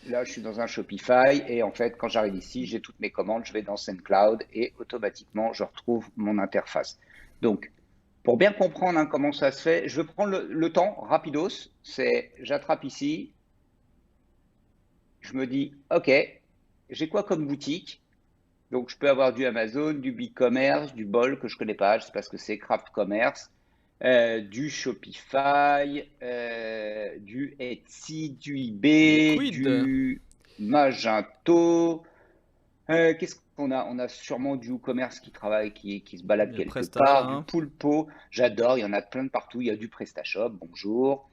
là, je suis dans un Shopify et en fait, quand j'arrive ici, j'ai toutes mes commandes, je vais dans SendCloud et automatiquement, je retrouve mon interface. Donc, pour bien comprendre comment ça se fait, je vais prendre le temps, rapidos, c'est j'attrape ici, je me dis, OK, j'ai quoi comme boutique? Donc, je peux avoir du Amazon, du BigCommerce, du Bol que je connais pas, je sais pas ce que c'est, Craft Commerce, du Shopify, du Etsy, du Des eBay, quid, du Magento. Qu'est-ce qu'on a? On a sûrement du WooCommerce qui travaille, qui se balade des quelque PrestaShop, part, du hein. Poulpo. J'adore, il y en a plein de partout. Il y a du PrestaShop, bonjour.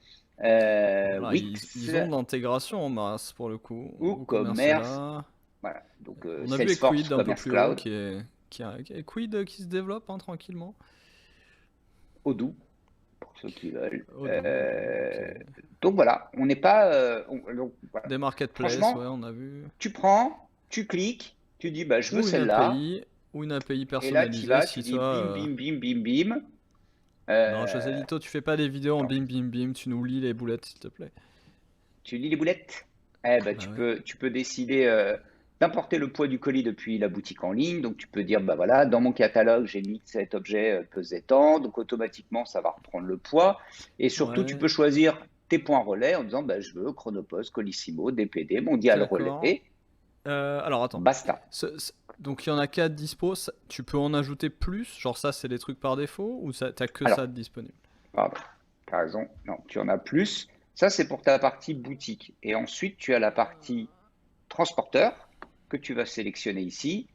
Voilà, Wix, ils ont de l'intégration en masse pour le coup. WooCommerce est WooCommerce. là. Voilà, donc On a vu Salesforce Equid un peu Commerce plus haut Cloud, qui est Equid qui se développe hein, tranquillement. Odoo, pour ceux qui veulent. Odoo, ok. Donc voilà, on n'est pas. Donc voilà. Des marketplaces, ouais, Franchement, on a vu. tu prends, tu cliques, tu dis bah, je veux Ou une celle-là, API, ou une API et là tu personnalisée vas, tu si dis toi. bim, bim, bim, bim, bim. Non, José Euh, Lito, tu fais pas des vidéos en attends, bim bim bim, tu nous lis les boulettes s'il te plaît. tu lis les boulettes? Eh ben, Bah ouais. tu peux décider d'importer le poids du colis depuis la boutique en ligne. Donc, tu peux dire, bah voilà, dans mon catalogue, j'ai mis que cet objet pesait tant. Donc, automatiquement, ça va reprendre le poids. Et surtout, tu Ouais, peux choisir tes points relais en disant, bah, je veux Chronopost, Colissimo, DPD, Mondial d'accord. Relais. Alors attends. Basta. Donc il y en a 4 dispo, tu peux en ajouter plus? Genre ça c'est des trucs par défaut ou t'as que Alors, ça de disponible? pardon, tu as raison. Non, tu en as plus. Ça, c'est pour ta partie boutique. Et ensuite, tu as la partie transporteur que tu vas sélectionner ici.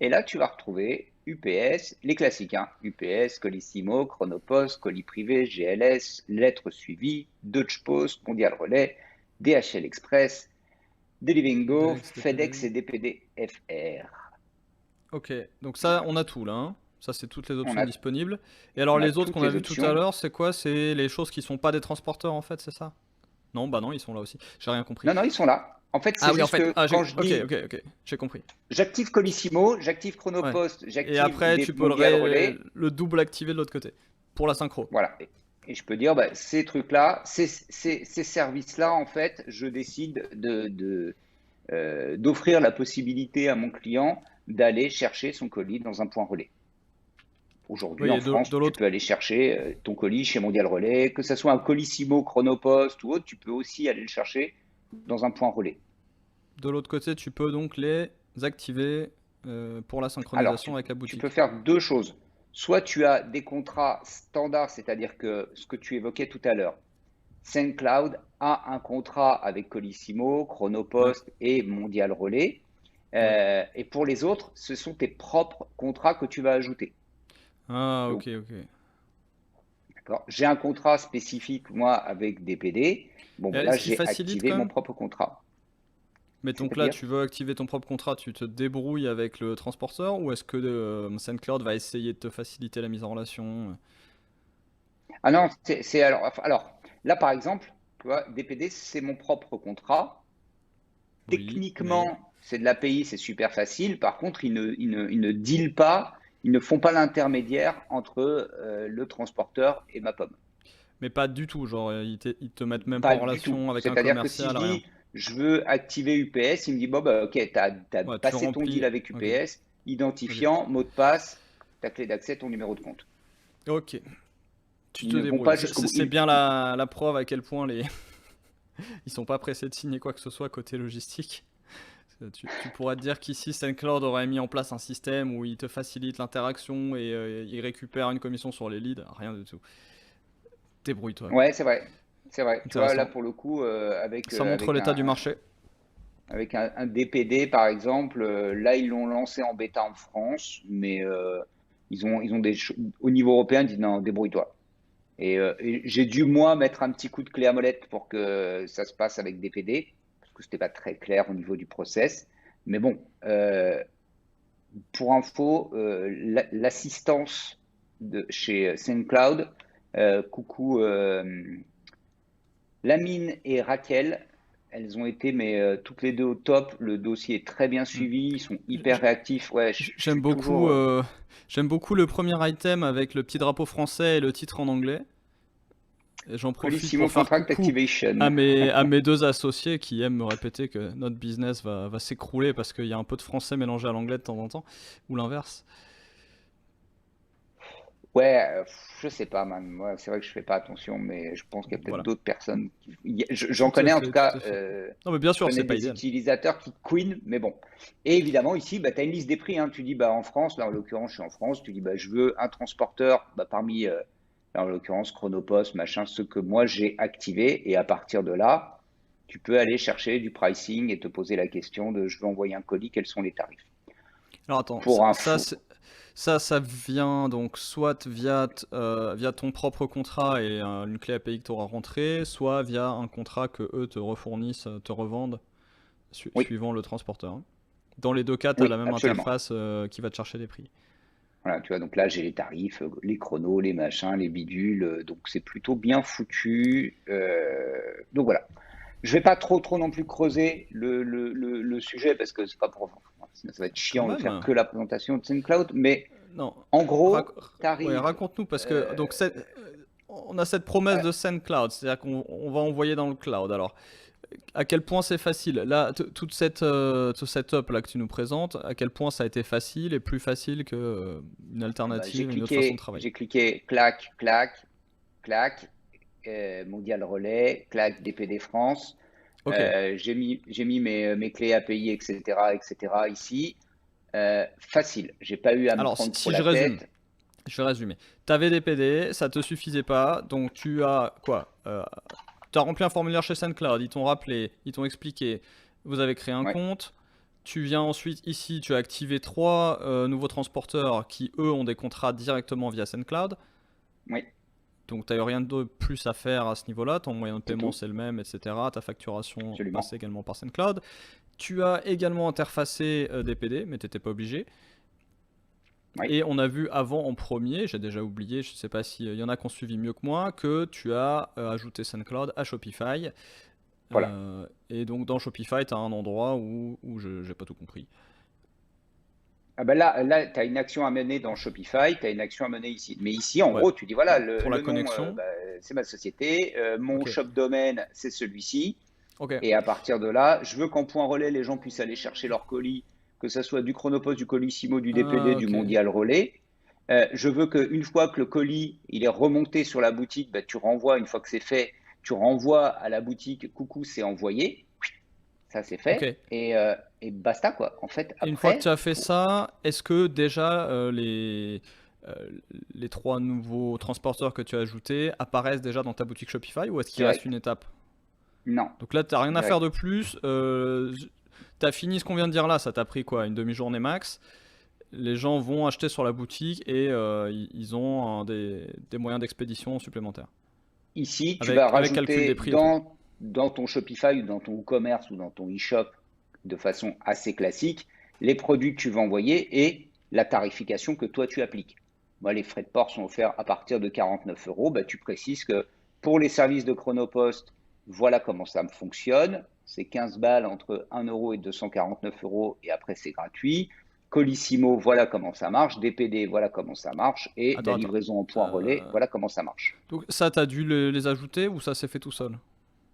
Et là, tu vas retrouver UPS, les classiques, hein, UPS, Colissimo, Chronopost, colis privé, GLS, lettres suivies, Deutsche Post, Mondial Relais, DHL Express, Delivingo, FedEx, DPD. FedEx et DPD FR. Ok, donc ça Voilà. on a tout là, hein. Ça c'est toutes les On options a, disponibles. Et alors on a les autres toutes qu'on a les vu tout à options. l'heure, c'est quoi? C'est les choses qui sont pas des transporteurs en fait, c'est ça? Non, bah non, ils sont là aussi. J'ai rien compris. Non, non, ils sont là. En fait, Ah c'est oui, en juste fait. que Ah, quand je ok, dis ok, ok. J'ai compris. j'active Colissimo, j'active Ouais. Chronopost, Et j'active après, des tu peux Mondial Relais, le double activer de l'autre côté. Pour la synchro. voilà. Et je peux dire, bah, ces trucs-là, ces services-là, en fait, je décide d'offrir la possibilité à mon client d'aller chercher son colis dans un point relais. Aujourd'hui, Oui, en et France, de tu l'autre. peux aller chercher ton colis chez Mondial Relais, que ce soit un Colissimo, Chronopost ou autre, tu peux aussi aller le chercher dans un point relais. De l'autre côté, tu peux donc les activer pour la Alors, synchronisation avec la tu peux boutique. faire deux choses. Soit tu as des contrats standards, c'est-à-dire que ce que tu évoquais tout à l'heure, SendCloud a un contrat avec Colissimo, Ouais, Chronopost et Mondial Relais. ouais. Et pour les autres, ce sont tes propres contrats que tu vas ajouter. Ah, ok, Donc, ok. d'accord, j'ai un contrat spécifique, moi, avec DPD. Bon, ben Et là, ce qui j'ai facilite activé quand mon même. propre contrat. Mais donc là, C'est-à-dire, tu veux activer ton propre contrat, tu te débrouilles avec le transporteur ou est-ce que SendCloud va essayer de te faciliter la mise en relation? ah non, alors, là, par exemple, tu vois, DPD, c'est mon propre contrat. Oui, mais. Techniquement, c'est de l'API, c'est super facile. Par contre, ils ne dealent pas, ils ne font pas l'intermédiaire entre le transporteur et ma pomme. Mais pas du tout, genre ils te mettent même pas Pas en du tout. relation avec un C'est-à-dire que si je commercial, rien. dis je veux activer UPS, il me dit bon, bah, ok, tu as Ouais, tu passé ton deal remplis. avec Ok, UPS, ok. identifiant, mot de passe, ta clé d'accès, ton numéro de compte. Ok, tu Ils te ne vont débrouilles. pas jusqu'au bout. C'est bien la preuve à quel point ils sont pas pressés de signer quoi que ce soit côté logistique. Tu pourrais te dire qu'ici SendCloud aurait mis en place un système où il te facilite l'interaction et il récupère une commission sur les leads. Rien du tout. Débrouille-toi quoi. Ouais, c'est vrai. C'est vrai. Tu vois, là, Intéressant. pour le coup, Ça montre l'état du marché. avec un DPD, par exemple, là, ils l'ont lancé en bêta en France, mais ils ont au niveau européen, ils disent non, débrouille-toi. Et j'ai dû, moi, mettre un petit coup de clé à molette pour que ça se passe avec DPD, parce que c'était pas très clair au niveau du process. Mais bon, pour info, l'assistance de chez SendCloud, coucou Lamine et Raquel, elles ont été mais toutes les deux au top. Le dossier est très bien Hmm. suivi, ils sont hyper J- réactifs. Ouais, je J'aime suis toujours. beaucoup, j'aime beaucoup le premier item avec le petit drapeau français et le titre en anglais. Et j'en profite Colissimo pour faire Contract coucou Activation. à mes deux associés qui aiment me répéter que notre business va s'écrouler parce qu'il y a un peu de français mélangé à l'anglais de temps en temps, ou l'inverse. Ouais, je sais pas, man. Moi, c'est vrai que je fais pas attention, mais je pense qu'il y a peut-être Voilà. d'autres personnes j'en Tout à connais en tout fait, tout cas, à fait. Non, mais bien je sûr, connais c'est pas des idéal. utilisateurs qui queen, mais bon. Et évidemment, ici, bah, tu as une liste des prix, hein. Tu dis, bah, en France, là, en l'occurrence, je suis en France, tu dis, bah, je veux un transporteur bah, parmi, là, en l'occurrence, Chronopost, machin, ceux que moi j'ai activés. Et à partir de là, tu peux aller chercher du pricing et te poser la question de, je veux envoyer un colis, quels sont les tarifs? Alors attends, Pour info. ça vient donc soit via ton propre contrat et une clé API que tu auras rentrée, soit via un contrat que eux te refournissent, te revendent, Oui, suivant le transporteur, hein. Dans les deux cas, tu as la oui, même absolument. interface qui va te chercher les prix. Voilà, tu vois, donc là, j'ai les tarifs, les chronos, les machins, les bidules, donc c'est plutôt bien foutu. Donc voilà. Je vais pas trop non plus creuser le sujet parce que c'est pas pour, sinon ça va être Quand chiant de faire même. que la présentation de SoundCloud, mais Non. en Rac- gros, ouais, t'arrives, raconte-nous parce que euh, donc on a cette promesse ouais, de SendCloud, c'est-à-dire qu'on va envoyer dans le cloud. Alors, à quel point c'est facile? Là, toute ce setup là que tu nous présentes, à quel point ça a été facile et plus facile que une bah, alternative, une autre façon de travailler? j'ai cliqué, clac, clac, clac, Mondial Relais, clac, DPD France. Ok. J'ai mis mes clés API, etc., ici. Facile. J'ai pas eu à me Alors, prendre trop si la je résume, tête. je vais résumer. Tu avais des PD, ça te suffisait pas, donc tu as quoi? Tu as rempli un formulaire chez SendCloud, ils t'ont rappelé, ils t'ont expliqué, vous avez créé un Ouais, compte. Tu viens ensuite ici, tu as activé trois nouveaux transporteurs qui, eux, ont des contrats directement via SendCloud. oui, Donc, tu n'as rien de plus à faire à ce niveau-là. Ton moyen de c'est paiement, tout. c'est le même, etc. Ta facturation passe Absolument. également par SendCloud. Tu as également interfacé des PD, mais tu n'étais pas obligé. Oui, Et on a vu avant en premier, j'ai déjà oublié, je ne sais pas s'il y en a qui ont suivi mieux que moi, que tu as ajouté SendCloud à Shopify. voilà. Et donc dans Shopify, tu as un endroit où je n'ai pas tout compris. Ah ben là tu as une action à mener dans Shopify, tu as une action à mener ici. Mais ici, en Ouais, gros, tu dis voilà, pour la le nom, connexion. bah, c'est ma société, mon Ok, shop domaine, c'est celui-ci. ok, Et à partir de là, je veux qu'en point relais, les gens puissent aller chercher leur colis, que ce soit du Chronopost, du Colissimo, du DPD, ah, du ok. Mondial Relais. Je veux qu'une fois que le colis il est remonté sur la boutique, bah, tu renvoies, une fois que c'est fait, tu renvoies à la boutique, coucou, c'est envoyé. Ça, c'est Ok. fait. Et basta, quoi. En fait, Et une fois que tu après, as fait ça, est-ce que déjà euh, les trois nouveaux transporteurs que tu as ajoutés apparaissent déjà dans ta boutique Shopify ou est-ce qu'il reste direct. une étape? Non, Donc là, tu n'as rien à faire direct. de plus. Tu as fini ce qu'on vient de dire là, ça t'a pris quoi? Une demi-journée max. Les gens vont acheter sur la boutique et ils ont des moyens d'expédition supplémentaires. Ici, tu vas Avec calcul des rajouter prix et tout. dans ton Shopify ou dans ton e-commerce ou dans ton e-shop de façon assez classique les produits que tu vas envoyer et la tarification que toi tu appliques. Moi, les frais de port sont offerts à partir de 49 euros. Bah, tu précises que pour les services de Chronopost, voilà comment ça fonctionne. C'est 15 balles entre 1 euro et 249 euros et après c'est gratuit. Colissimo, voilà comment ça marche. DPD, voilà comment ça marche. Et la Attends, attends. livraison en point relais, Euh, voilà comment ça marche. donc ça, tu as dû les ajouter ou ça s'est fait tout seul?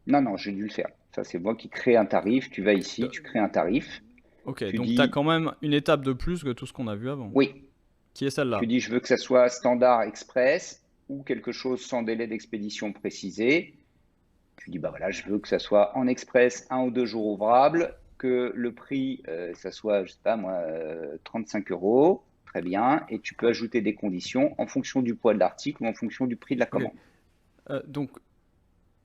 Non, non, j'ai dû le faire. Ça, c'est moi qui crée un tarif. Tu vas ici, tu crées un tarif. Ok, Tu donc tu as dis quand même une étape de plus que tout ce qu'on a vu avant. oui. Qui est Tu celle-là? dis je veux que ça soit standard express ou quelque chose sans délai d'expédition précisé. Tu dis bah voilà, je veux que ça soit en express 1 ou 2 jours ouvrables, que le prix, ça soit, je sais pas moi, 35 euros. Très bien. Et tu peux ajouter des conditions en fonction du poids de l'article ou en fonction du prix de la Ok. commande. Donc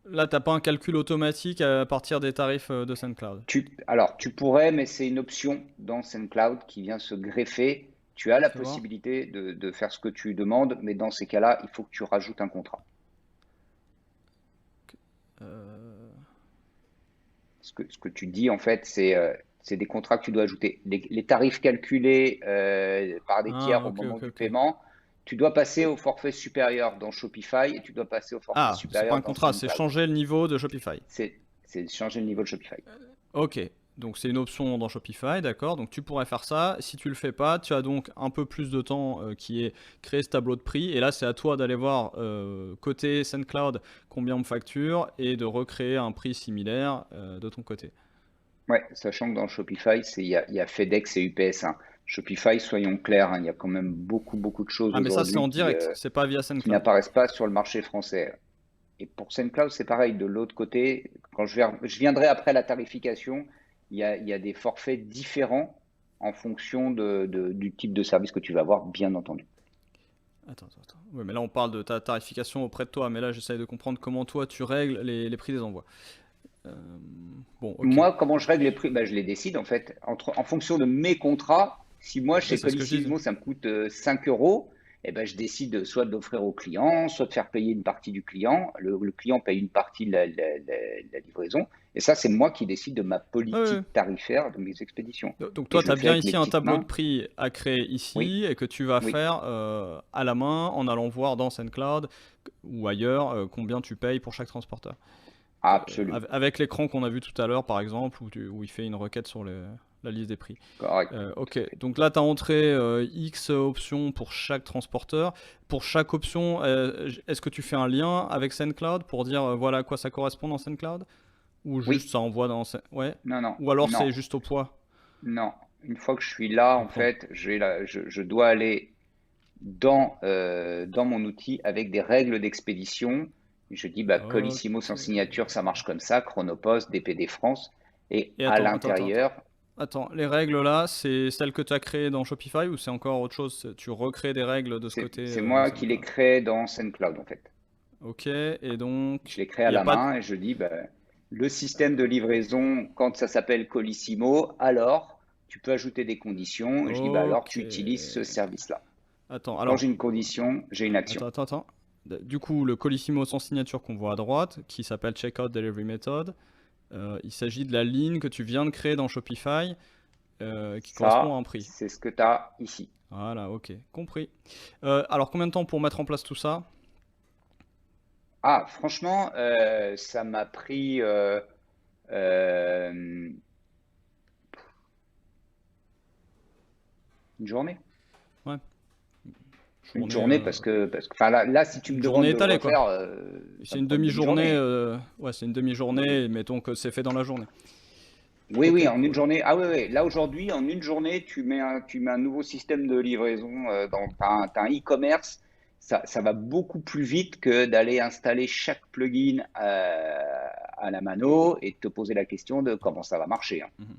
là, t'as pas un calcul automatique à partir des tarifs de SoundCloud. Alors, tu pourrais, mais c'est une option dans SendCloud qui vient se greffer. Tu as la Fais voir. possibilité de faire ce que tu demandes, mais dans ces cas-là, il faut que tu rajoutes un contrat. Euh, Ce que tu dis, en fait, c'est des contrats que tu dois ajouter. Les tarifs calculés par des Ah, tiers au ok, moment ok, du ok. paiement, tu dois passer au forfait supérieur dans Shopify et tu dois passer au forfait Ah, c'est pas supérieur un dans contrat, c'est SendCloud. changer le niveau de Shopify. C'est changer le niveau de Shopify. Ok. Donc c'est une option dans Shopify, d'accord? Donc tu pourrais faire ça. Si tu le fais pas, tu as donc un peu plus de temps qui est créer ce tableau de prix. Et là, c'est à toi d'aller voir côté SendCloud combien on me facture et de recréer un prix similaire de ton côté. Ouais, sachant que dans Shopify, il y a FedEx et UPS, hein. Shopify, soyons clairs, hein, il y a quand même beaucoup de choses Ah, mais ça, c'est en aujourd'hui direct, c'est pas via qui SendCloud. n'apparaissent pas sur le marché français. Et pour SendCloud, c'est pareil. De l'autre côté, quand je viendrai après la tarification, il y a des forfaits différents en fonction du type de service que tu vas avoir, bien entendu. Attends. Ouais, mais là, on parle de ta tarification auprès de toi. Mais là, j'essaye de comprendre comment toi, tu règles les prix des envois. Euh, bon, ok. Moi, comment je règle les prix? Ben, je les décide en fait en fonction de mes contrats. Si moi, Oui, chez c'est ce que je disais. Colissimo, ça me coûte 5 euros, eh ben, je décide soit de l'offrir au client, soit de faire payer une partie du client. Le client paye une partie de la livraison. Et ça, c'est moi qui décide de ma Ouais, ouais. politique tarifaire de mes expéditions. Donc Et toi, je tu le as fais bien avec mes ici un petites tableau de mains. prix à créer Oui, ici et que tu vas oui, faire à la main en allant voir dans SendCloud ou ailleurs combien tu payes pour chaque transporteur. absolument. Avec l'écran qu'on a vu tout à l'heure, par exemple, où il fait une requête sur la liste des prix. Correct. Ok, Tout à fait. donc là, tu as entré X options pour chaque transporteur. Pour chaque option, est-ce que tu fais un lien avec SendCloud pour dire voilà à quoi ça correspond dans SendCloud? Ou juste Oui, ça envoie dans... Ouais. non, non, Ou alors non, c'est juste au poids? non. Une fois que je suis là, Je en comprends. fait, je dois aller dans mon outil avec des règles d'expédition. Je dis, bah, Colissimo Ok. sans signature, ça marche comme ça, Chronopost, DPD France. Et Et à attends. l'intérieur, Attends, les règles là, c'est celles que tu as créées dans Shopify ou c'est encore autre chose? Tu recrées des règles de ce côté c'est dans moi qui les SendCloud. crée dans SendCloud, en fait. Ok, et donc, Je les crée il à n'y a la pas de... main et je dis, bah, le système de livraison, quand ça s'appelle Colissimo, alors tu peux ajouter des conditions. Et je dis, bah, alors Ok. tu utilises ce service-là. Attends, Quand alors, j'ai une condition, j'ai une action. attends. Du coup, le Colissimo sans signature qu'on voit à droite, qui s'appelle Checkout Delivery Method, il s'agit de la ligne que tu viens de créer dans Shopify qui correspond à Ça, un prix. c'est ce que tu as ici. Voilà, ok, compris. Alors, combien de temps pour mettre en place tout ça? Ah, franchement, ça m'a pris euh, une journée. Ouais, Une journée, journée enfin là, si tu me une journée demandes de le étalée quoi. refaire, ça C'est me une prend une demi-journée, demi-journée. ouais, c'est une demi-journée, mettons que c'est fait dans la journée. Oui, Ok, oui, en une cool. journée. Ah oui, oui. Là aujourd'hui, en une journée, tu mets un nouveau système de livraison t'as un e-commerce. Ça va beaucoup plus vite que d'aller installer chaque plugin à la mano et de te poser la question de comment ça va marcher, hein. Mhm.